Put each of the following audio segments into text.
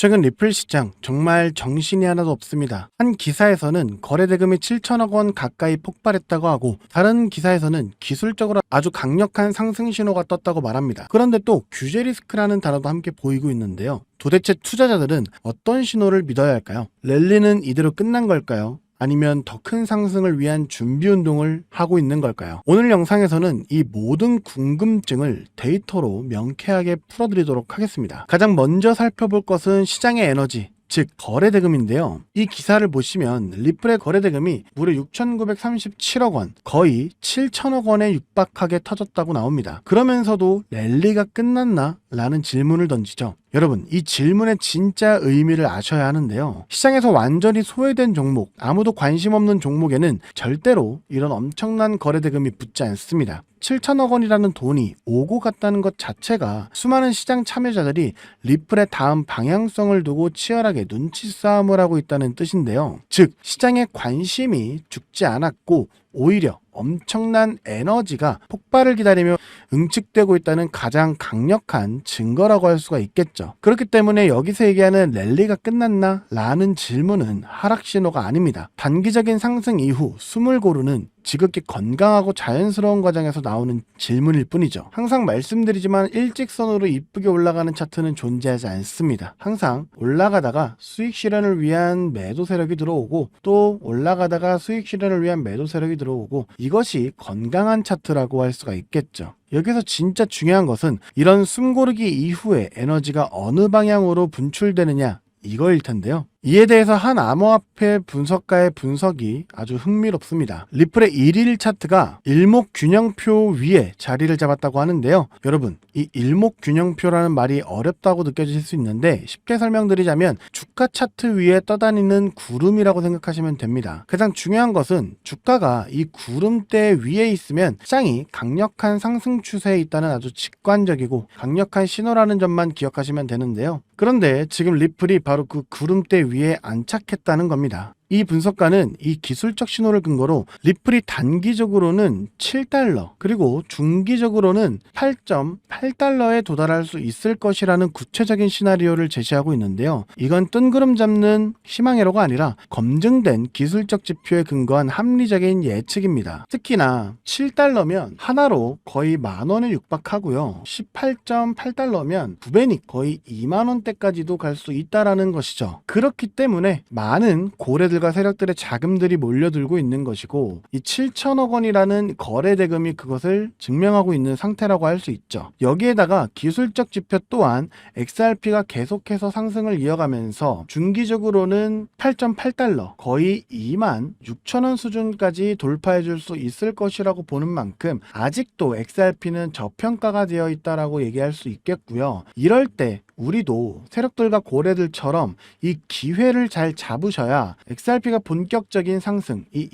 최근 리플 시장 정말 정신이 하나도 없습니다. 한 기사에서는 거래대금이 7천억 원 가까이 폭발했다고 하고, 다른 기사에서는 기술적으로 아주 강력한 상승 신호가 떴다고 말합니다. 그런데 또 규제 리스크라는 단어도 함께 보이고 있는데요. 도대체 투자자들은 어떤 신호를 믿어야 할까요? 랠리는 이대로 끝난 걸까요? 아니면 더 큰 상승을 위한 준비 운동을 하고 있는 걸까요? 오늘 영상에서는 이 모든 궁금증을 데이터로 명쾌하게 풀어드리도록 하겠습니다. 가장 먼저 살펴볼 것은 시장의 에너지, 즉 거래대금인데요. 이 기사를 보시면 리플의 거래대금이 무려 6,937억 원, 거의 7천억 원에 육박하게 터졌다고 나옵니다. 그러면서도 랠리가 끝났나? 라는 질문을 던지죠. 여러분, 이 질문의 진짜 의미를 아셔야 하는데요. 시장에서 완전히 소외된 종목, 아무도 관심 없는 종목에는 절대로 이런 엄청난 거래대금이 붙지 않습니다. 7천억 원이라는 돈이 오고 갔다는 것 자체가 수많은 시장 참여자들이 리플의 다음 방향성을 두고 치열하게 눈치 싸움을 하고 있다는 뜻인데요. 즉, 시장의 관심이 죽지 않았고 오히려 엄청난 에너지가 폭발을 기다리며 응축되고 있다는 가장 강력한 증거라고 할 수가 있겠죠. 그렇기 때문에 여기서 얘기하는 랠리가 끝났나? 라는 질문은 하락 신호가 아닙니다. 단기적인 상승 이후 숨을 고르는 지극히 건강하고 자연스러운 과정에서 나오는 질문일 뿐이죠. 항상 말씀드리지만 일직선으로 이쁘게 올라가는 차트는 존재하지 않습니다. 항상 올라가다가 수익 실현을 위한 매도 세력이 들어오고, 또 올라가다가 수익 실현을 위한 매도 세력이 들어오고, 이것이 건강한 차트라고 할 수가 있겠죠. 여기서 진짜 중요한 것은 이런 숨고르기 이후에 에너지가 어느 방향으로 분출되느냐, 이거일 텐데요. 이에 대해서 한 암호화폐 분석가의 분석이 아주 흥미롭습니다. 리플의 1일 차트가 일목균형표 위에 자리를 잡았다고 하는데요. 여러분, 이 일목균형표라는 말이 어렵다고 느껴지실 수 있는데, 쉽게 설명드리자면 주가 차트 위에 떠다니는 구름이라고 생각하시면 됩니다. 가장 중요한 것은 주가가 이 구름대 위에 있으면 시장이 강력한 상승 추세에 있다는 아주 직관적이고 강력한 신호라는 점만 기억하시면 되는데요. 그런데 지금 리플이 바로 그 구름대 위에 안착했다는 겁니다. 이 분석가는 이 기술적 신호를 근거로 리플이 단기적으로는 7달러, 그리고 중기적으로는 8.8달러에 도달할 수 있을 것이라는 구체적인 시나리오를 제시하고 있는데요. 이건 뜬구름 잡는 희망회로가 아니라 검증된 기술적 지표에 근거한 합리적인 예측입니다. 특히나 7달러면 하나로 거의 만원에 육박하고요. 18.8달러면 9배니 거의 2만원대까지도 갈 수 있다라는 것이죠. 그렇기 때문에 많은 고래들과 세력들의 자금들이 몰려들고 있는 것이고, 이 7천억 원이라는 거래 대금이 그것을 증명하고 있는 상태라고 할 수 있죠. 여기에다가 기술적 지표 또한 XRP가 계속해서 상승을 이어가면서 중기적으로는 8.8달러, 거의 2만 6천 원 수준까지 돌파해 줄 수 있을 것이라고 보는 만큼 아직도 XRP는 저평가가 되어 있다라고 얘기할 수 있겠고요. 이럴 때 우리도 세력들과 고래들처럼 이 기회를 잘 잡으셔야 XRP가 본격적인 상승, 이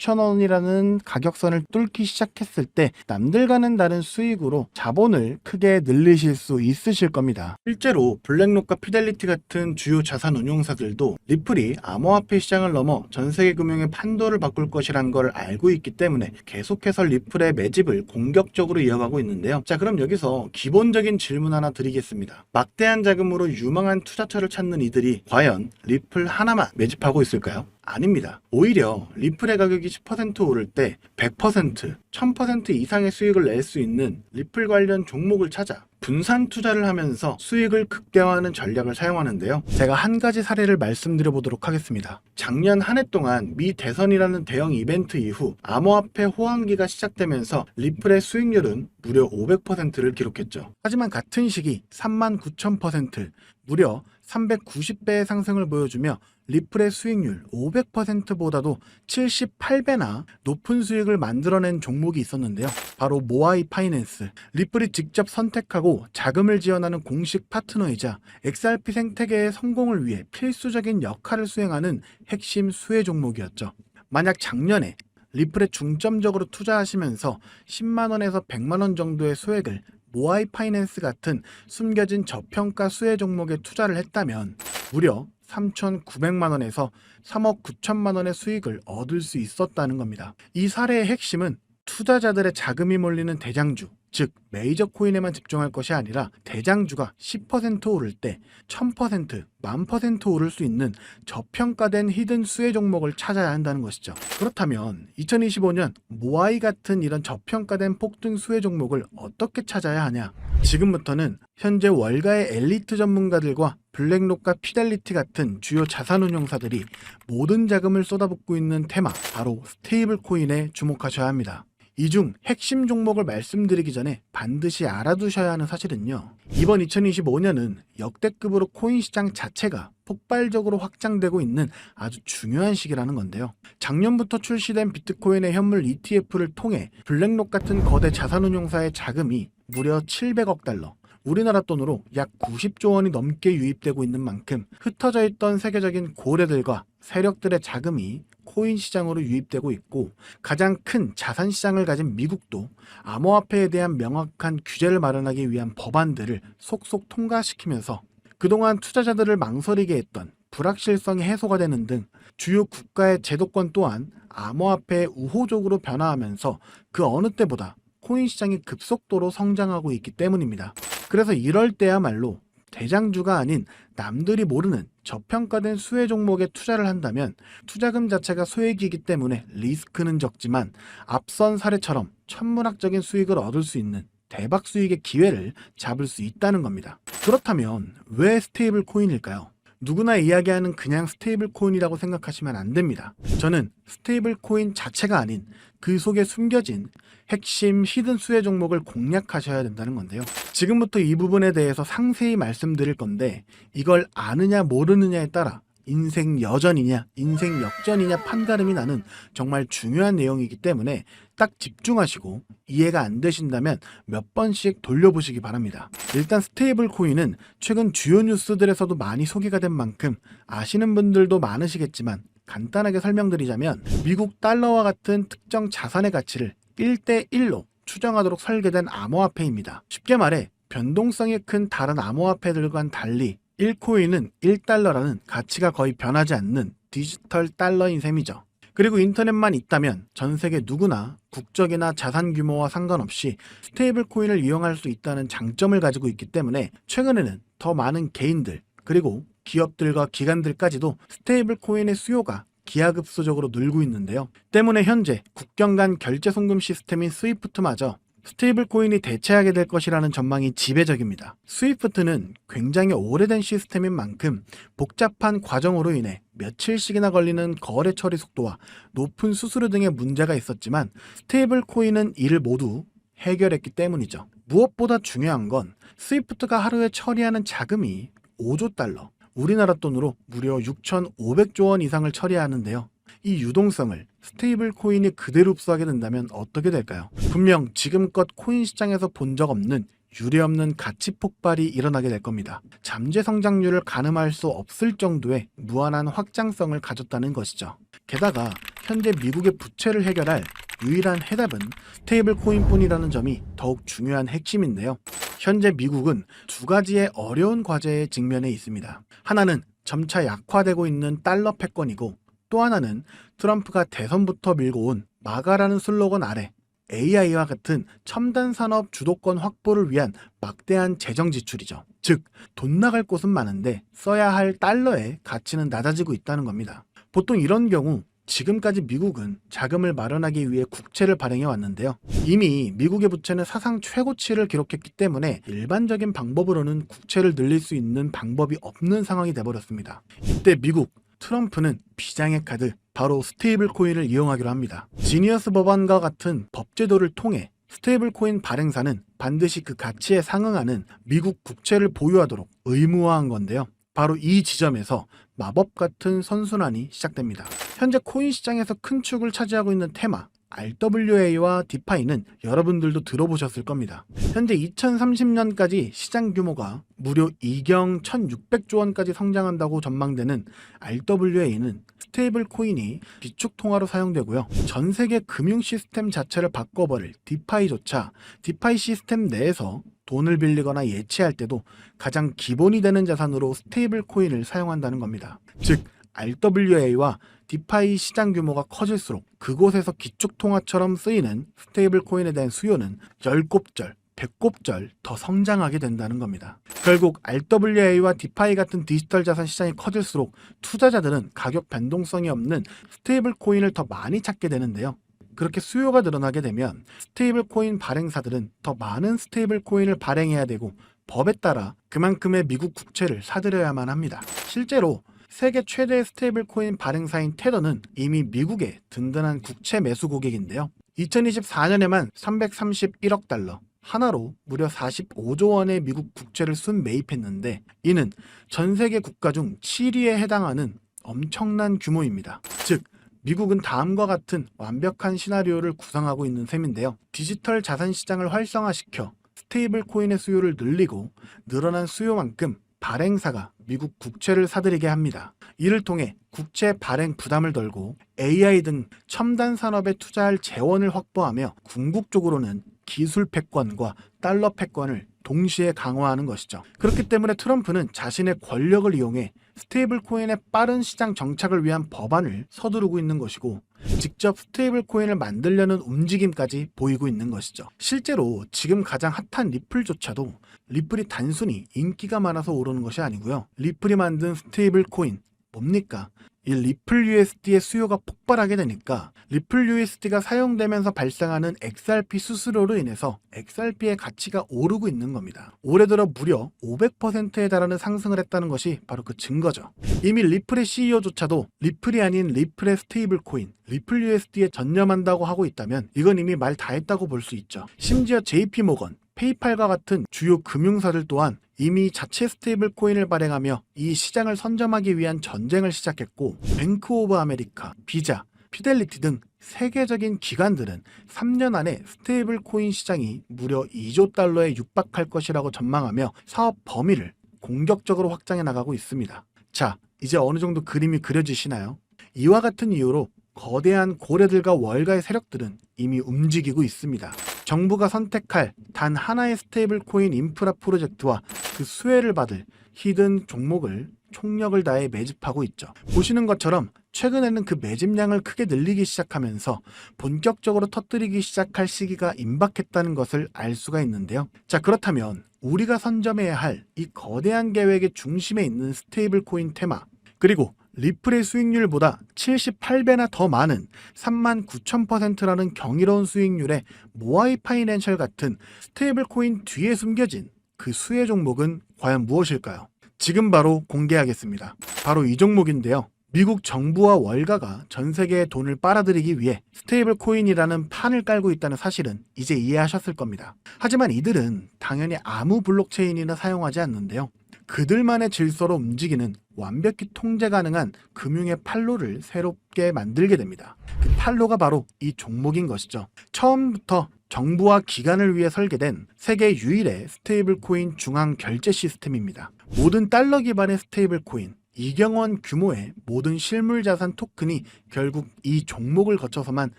26,000원이라는 가격선을 뚫기 시작했을 때 남들과는 다른 수익으로 자본을 크게 늘리실 수 있으실 겁니다. 실제로 블랙록과 피델리티 같은 주요 자산 운용사들도 리플이 암호화폐 시장을 넘어 전세계 금융의 판도를 바꿀 것이란 걸 알고 있기 때문에 계속해서 리플의 매집을 공격적으로 이어가고 있는데요. 자, 그럼 여기서 기본적인 질문 하나 드리겠습니다. 막대한 자금으로 유망한 투자처를 찾는 이들이 과연 리플 하나만 매집하고 있을까요? 아닙니다. 오히려 리플의 가격이 10% 오를 때 100%, 1000% 이상의 수익을 낼 수 있는 리플 관련 종목을 찾아 분산 투자를 하면서 수익을 극대화하는 전략을 사용하는데요. 제가 한 가지 사례를 말씀드려 보도록 하겠습니다. 작년 한 해 동안 미 대선이라는 대형 이벤트 이후 암호화폐 호황기가 시작되면서 리플의 수익률은 무려 500%를 기록했죠. 하지만 같은 시기 39,000%, 무려 390배의 상승을 보여주며 리플의 수익률 500%보다도 78배나 높은 수익을 만들어낸 종목이 있었는데요. 바로 모아이 파이낸스. 리플이 직접 선택하고 자금을 지원하는 공식 파트너이자 XRP 생태계의 성공을 위해 필수적인 역할을 수행하는 핵심 수혜 종목이었죠. 만약 작년에 리플에 중점적으로 투자하시면서 10만원에서 100만원 정도의 소액을 모아이 파이낸스 같은 숨겨진 저평가 수혜 종목에 투자를 했다면 무려 3,900만원에서 3억 9천만원의 수익을 얻을 수 있었다는 겁니다. 이 사례의 핵심은 투자자들의 자금이 몰리는 대장주, 즉 메이저 코인에만 집중할 것이 아니라 대장주가 10% 오를 때 1000%, 10,000% 오를 수 있는 저평가된 히든 수혜 종목을 찾아야 한다는 것이죠. 그렇다면 2025년 모아이 같은 이런 저평가된 폭등 수혜 종목을 어떻게 찾아야 하냐? 지금부터는 현재 월가의 엘리트 전문가들과 블랙록과 피델리티 같은 주요 자산운용사들이 모든 자금을 쏟아붓고 있는 테마, 바로 스테이블 코인에 주목하셔야 합니다. 이 중 핵심 종목을 말씀드리기 전에 반드시 알아두셔야 하는 사실은요. 이번 2025년은 역대급으로 코인 시장 자체가 폭발적으로 확장되고 있는 아주 중요한 시기라는 건데요. 작년부터 출시된 비트코인의 현물 ETF를 통해 블랙록 같은 거대 자산운용사의 자금이 무려 700억 달러, 우리나라 돈으로 약 90조 원이 넘게 유입되고 있는 만큼 흩어져 있던 세계적인 고래들과 세력들의 자금이 코인 시장으로 유입되고 있고, 가장 큰 자산 시장을 가진 미국도 암호화폐에 대한 명확한 규제를 마련하기 위한 법안들을 속속 통과시키면서 그동안 투자자들을 망설이게 했던 불확실성이 해소가 되는 등 주요 국가의 제도권 또한 암호화폐에 우호적으로 변화하면서 그 어느 때보다 코인 시장이 급속도로 성장하고 있기 때문입니다. 그래서 이럴 때야말로 대장주가 아닌 남들이 모르는 저평가된 수혜 종목에 투자를 한다면 투자금 자체가 소액이기 때문에 리스크는 적지만 앞선 사례처럼 천문학적인 수익을 얻을 수 있는 대박 수익의 기회를 잡을 수 있다는 겁니다. 그렇다면 왜 스테이블 코인일까요? 누구나 이야기하는 그냥 스테이블 코인이라고 생각하시면 안 됩니다. 저는 스테이블 코인 자체가 아닌 그 속에 숨겨진 핵심 히든 수혜 종목을 공략하셔야 된다는 건데요. 지금부터 이 부분에 대해서 상세히 말씀드릴 건데, 이걸 아느냐 모르느냐에 따라 인생 여전이냐 인생 역전이냐 판가름이 나는 정말 중요한 내용이기 때문에 딱 집중하시고 이해가 안 되신다면 몇 번씩 돌려보시기 바랍니다. 일단 스테이블 코인은 최근 주요 뉴스들에서도 많이 소개가 된 만큼 아시는 분들도 많으시겠지만, 간단하게 설명드리자면 미국 달러와 같은 특정 자산의 가치를 1대1로 추정하도록 설계된 암호화폐입니다. 쉽게 말해 변동성이 큰 다른 암호화폐들과는 달리 1코인은 1달러라는 가치가 거의 변하지 않는 디지털 달러인 셈이죠. 그리고 인터넷만 있다면 전 세계 누구나 국적이나 자산 규모와 상관없이 스테이블 코인을 이용할 수 있다는 장점을 가지고 있기 때문에 최근에는 더 많은 개인들 그리고 기업들과 기관들까지도 스테이블 코인의 수요가 기하급수적으로 늘고 있는데요. 때문에 현재 국경 간 결제 송금 시스템인 스위프트마저 스테이블 코인이 대체하게 될 것이라는 전망이 지배적입니다. 스위프트는 굉장히 오래된 시스템인 만큼 복잡한 과정으로 인해 며칠씩이나 걸리는 거래 처리 속도와 높은 수수료 등의 문제가 있었지만 스테이블 코인은 이를 모두 해결했기 때문이죠. 무엇보다 중요한 건 스위프트가 하루에 처리하는 자금이 5조 달러, 우리나라 돈으로 무려 6,500조 원 이상을 처리하는데요. 이 유동성을 스테이블 코인이 그대로 흡수하게 된다면 어떻게 될까요? 분명 지금껏 코인 시장에서 본 적 없는 유례없는 가치 폭발이 일어나게 될 겁니다. 잠재 성장률을 가늠할 수 없을 정도의 무한한 확장성을 가졌다는 것이죠. 게다가 현재 미국의 부채를 해결할 유일한 해답은 스테이블 코인뿐이라는 점이 더욱 중요한 핵심인데요. 현재 미국은 두 가지의 어려운 과제에 직면해 있습니다. 하나는 점차 약화되고 있는 달러 패권이고, 또 하나는 트럼프가 대선부터 밀고 온 마가라는 슬로건 아래 AI와 같은 첨단 산업 주도권 확보를 위한 막대한 재정 지출이죠. 즉, 돈 나갈 곳은 많은데 써야 할 달러의 가치는 낮아지고 있다는 겁니다. 보통 이런 경우 지금까지 미국은 자금을 마련하기 위해 국채를 발행해 왔는데요. 이미 미국의 부채는 사상 최고치를 기록했기 때문에 일반적인 방법으로는 국채를 늘릴 수 있는 방법이 없는 상황이 돼버렸습니다. 이때 미국 트럼프는 비장의 카드, 바로 스테이블 코인을 이용하기로 합니다. 지니어스 법안과 같은 법제도를 통해 스테이블 코인 발행사는 반드시 그 가치에 상응하는 미국 국채를 보유하도록 의무화한 건데요. 바로 이 지점에서 마법 같은 선순환이 시작됩니다. 현재 코인 시장에서 큰 축을 차지하고 있는 테마 RWA와 디파이는 여러분들도 들어보셨을 겁니다. 현재 2030년까지 시장 규모가 무려 2경 1600조 원까지 성장한다고 전망되는 RWA는 스테이블 코인이 비축 통화로 사용되고요. 전 세계 금융 시스템 자체를 바꿔버릴 디파이조차 디파이 시스템 내에서 돈을 빌리거나 예치할 때도 가장 기본이 되는 자산으로 스테이블 코인을 사용한다는 겁니다. 즉 RWA와 디파이 시장 규모가 커질수록 그곳에서 기축통화처럼 쓰이는 스테이블 코인에 대한 수요는 열곱절 배꼽절 더 성장하게 된다는 겁니다. 결국 RWA와 디파이 같은 디지털 자산 시장이 커질수록 투자자들은 가격 변동성이 없는 스테이블 코인을 더 많이 찾게 되는데요. 그렇게 수요가 늘어나게 되면 스테이블 코인 발행사들은 더 많은 스테이블 코인을 발행해야 되고 법에 따라 그만큼의 미국 국채를 사들여야만 합니다. 실제로 세계 최대의 스테이블 코인 발행사인 테더는 이미 미국의 든든한 국채 매수 고객인데요. 2024년에만 331억 달러, 하나로 무려 45조 원의 미국 국채를 순매입했는데 이는 전 세계 국가 중 7위에 해당하는 엄청난 규모입니다. 즉 미국은 다음과 같은 완벽한 시나리오를 구상하고 있는 셈인데요. 디지털 자산 시장을 활성화시켜 스테이블 코인의 수요를 늘리고 늘어난 수요만큼 발행사가 미국 국채를 사들이게 합니다. 이를 통해 국채 발행 부담을 덜고 AI 등 첨단 산업에 투자할 재원을 확보하며 궁극적으로는 기술 패권과 달러 패권을 동시에 강화하는 것이죠. 그렇기 때문에 트럼프는 자신의 권력을 이용해 스테이블 코인의 빠른 시장 정착을 위한 법안을 서두르고 있는 것이고 직접 스테이블 코인을 만들려는 움직임까지 보이고 있는 것이죠. 실제로 지금 가장 핫한 리플조차도 리플이 단순히 인기가 많아서 오르는 것이 아니고요. 리플이 만든 스테이블 코인 뭡니까? 이 리플 USD의 수요가 폭발하게 되니까 리플 USD가 사용되면서 발생하는 XRP 수수료로 인해서 XRP의 가치가 오르고 있는 겁니다. 올해 들어 무려 500%에 달하는 상승을 했다는 것이 바로 그 증거죠. 이미 리플의 CEO조차도 리플이 아닌 리플의 스테이블 코인, 리플 USD에 전념한다고 하고 있다면 이건 이미 말 다 했다고 볼 수 있죠. 심지어 JP모건, 페이팔과 같은 주요 금융사들 또한 이미 자체 스테이블 코인을 발행하며 이 시장을 선점하기 위한 전쟁을 시작했고 뱅크 오브 아메리카, 비자, 피델리티 등 세계적인 기관들은 3년 안에 스테이블 코인 시장이 무려 2조 달러에 육박할 것이라고 전망하며 사업 범위를 공격적으로 확장해 나가고 있습니다. 자, 이제 어느 정도 그림이 그려지시나요? 이와 같은 이유로 거대한 고래들과 월가의 세력들은 이미 움직이고 있습니다. 정부가 선택할 단 하나의 스테이블 코인 인프라 프로젝트와 그 수혜를 받을 히든 종목을 총력을 다해 매집하고 있죠. 보시는 것처럼 최근에는 그 매집량을 크게 늘리기 시작하면서 본격적으로 터뜨리기 시작할 시기가 임박했다는 것을 알 수가 있는데요. 자, 그렇다면 우리가 선점해야 할 이 거대한 계획의 중심에 있는 스테이블 코인 테마, 그리고 리플의 수익률보다 78배나 더 많은 39,000%라는 경이로운 수익률의 모아이 파이낸셜 같은 스테이블 코인 뒤에 숨겨진 그 수혜 종목은 과연 무엇일까요? 지금 바로 공개하겠습니다. 바로 이 종목인데요. 미국 정부와 월가가 전 세계의 돈을 빨아들이기 위해 스테이블 코인이라는 판을 깔고 있다는 사실은 이제 이해하셨을 겁니다. 하지만 이들은 당연히 아무 블록체인이나 사용하지 않는데요. 그들만의 질서로 움직이는 완벽히 통제 가능한 금융의 판로를 새롭게 만들게 됩니다. 그 판로가 바로 이 종목인 것이죠. 처음부터 정부와 기관을 위해 설계된 세계 유일의 스테이블 코인 중앙 결제 시스템입니다. 모든 달러 기반의 스테이블 코인, 이경원 규모의 모든 실물 자산 토큰이 결국 이 종목을 거쳐서만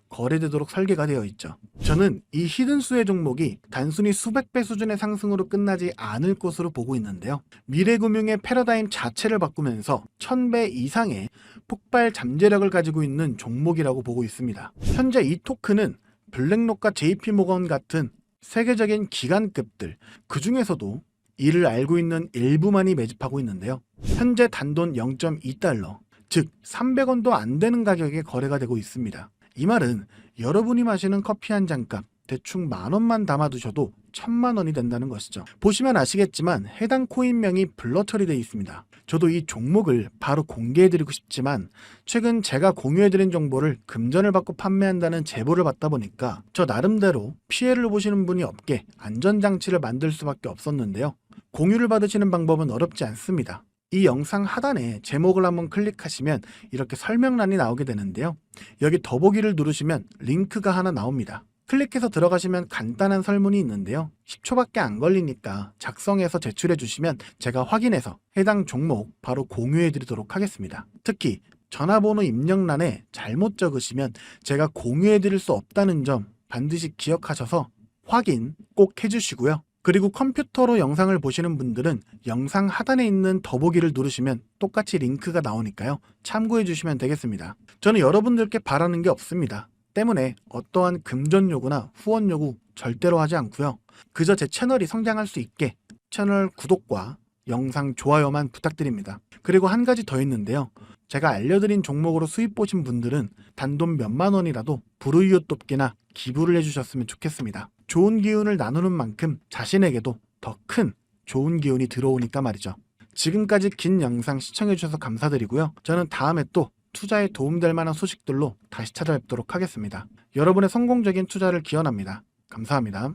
거래되도록 설계가 되어 있죠. 저는 이 히든 수혜 종목이 단순히 수백 배 수준의 상승으로 끝나지 않을 것으로 보고 있는데요. 미래금융의 패러다임 자체를 바꾸면서 1000배 이상의 폭발 잠재력을 가지고 있는 종목이라고 보고 있습니다. 현재 이 토큰은 블랙록과 JP모건 같은 세계적인 기관급들, 그 중에서도 이를 알고 있는 일부만이 매집하고 있는데요. 현재 단돈 0.2달러, 즉 300원도 안 되는 가격에 거래가 되고 있습니다. 이 말은 여러분이 마시는 커피 한 잔값 대충 10,000원만 담아두셔도 1,000,000원이 된다는 것이죠. 보시면 아시겠지만 해당 코인명이 블러 처리되어 있습니다. 저도 이 종목을 바로 공개해드리고 싶지만 최근 제가 공유해드린 정보를 금전을 받고 판매한다는 제보를 받다 보니까 저 나름대로 피해를 보시는 분이 없게 안전장치를 만들 수밖에 없었는데요. 공유를 받으시는 방법은 어렵지 않습니다. 이 영상 하단에 제목을 한번 클릭하시면 이렇게 설명란이 나오게 되는데요. 여기 더보기를 누르시면 링크가 하나 나옵니다. 클릭해서 들어가시면 간단한 설문이 있는데요. 10초밖에 안 걸리니까 작성해서 제출해 주시면 제가 확인해서 해당 종목 바로 공유해 드리도록 하겠습니다. 특히 전화번호 입력란에 잘못 적으시면 제가 공유해 드릴 수 없다는 점 반드시 기억하셔서 확인 꼭 해주시고요. 그리고 컴퓨터로 영상을 보시는 분들은 영상 하단에 있는 더보기를 누르시면 똑같이 링크가 나오니까요. 참고해 주시면 되겠습니다. 저는 여러분들께 바라는 게 없습니다. 때문에 어떠한 금전 요구나 후원 요구 절대로 하지 않고요. 그저 제 채널이 성장할 수 있게 채널 구독과 영상 좋아요만 부탁드립니다. 그리고 한 가지 더 있는데요. 제가 알려드린 종목으로 수익 보신 분들은 단돈 몇만 원이라도 불우이웃 돕기나 기부를 해주셨으면 좋겠습니다. 좋은 기운을 나누는 만큼 자신에게도 더 큰 좋은 기운이 들어오니까 말이죠. 지금까지 긴 영상 시청해주셔서 감사드리고요. 저는 다음에 또 투자에 도움될 만한 소식들로 다시 찾아뵙도록 하겠습니다. 여러분의 성공적인 투자를 기원합니다. 감사합니다.